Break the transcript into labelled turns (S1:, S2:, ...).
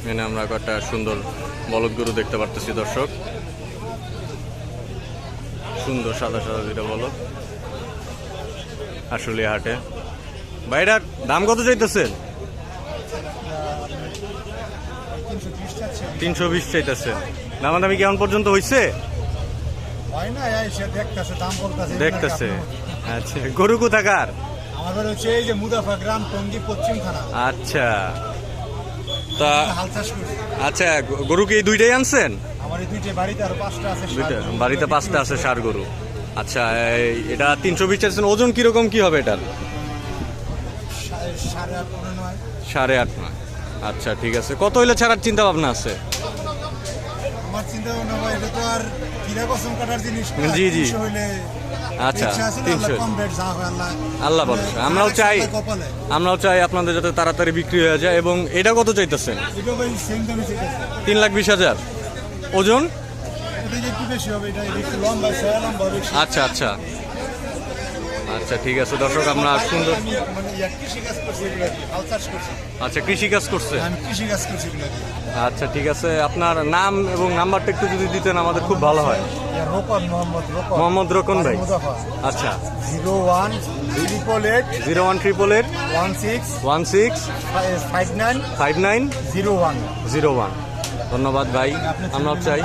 S1: এখানে আমরা একটা সুন্দর বলদ গরু দেখতে পারতেছি দর্শক, সুন্দর সাদা সাদা দুইটা বলদ আসলে হাটে। ভাইটার দাম কত চাইতেছেন? 320 চাইতেছেন। দামাদামি কেমন পর্যন্ত হয়েছে? দেখতেছে। আচ্ছা, গরু কোথাকার?
S2: আমাদের হচ্ছে এই যে মুদাফা গ্রাম, টঙ্গী পশ্চিম থানা।
S1: আচ্ছা, তা
S2: হাল চাষ করি।
S1: আচ্ছা, গরু কি এই দুইটাই আনছেন?
S2: আমার এই দুইটা বাড়িতে আরো 5টা আছে।
S1: দুইটা বাড়িতে 5টা আছে ষাঁড় গরু। আচ্ছা, এটা 320 চাইছেন। ওজন কিরকম কি হবে এটার? 8.5-9। আচ্ছা, ঠিক আছে। কত হইলে ছাড়ার চিন্তা ভাবনা আছে?
S2: আমার চিন্তা ভাবনা ভাই, এটা তো আর কিরা কসম কাটার জিনিস না।
S1: জি জি।
S2: 300 হইলে
S1: আচ্ছা,
S2: 300 কম রেট যা হয় আল্লাহ।
S1: আল্লাহ বলে। আমরাও চাই আপনাদের যাতে তাড়াতাড়ি বিক্রি হয়ে যায়। এবং এটা কত চাইতেছেন?
S2: এটা ভাই সেম দামে চাইতেছে।
S1: 3,20,000। ওজন?
S2: এটা একটু বেশি হবে, এটা একটু লম্বা, লম্বা বেশি।
S1: আচ্ছা আচ্ছা আচ্ছা, ঠিক আছে দর্শক, আমরা সুন্দর
S2: মানে কৃষি কাজ করছি, এগুলা দিয়ে হাল চাষ করছি।
S1: আচ্ছা, কৃষি কাজ করছে।
S2: আমি কৃষি কাজ করছি এগুলা দিয়ে।
S1: আচ্ছা, ঠিক আছে। আপনার নাম এবং নাম্বারটা একটু যদি দিতেন আমাদের খুব ভালো হয়। মোহাম্মদ রোকন ভাই। আচ্ছা,
S2: 01-888-16
S1: 59
S2: 59 01।
S1: ধন্যবাদ ভাই। আমরা চাই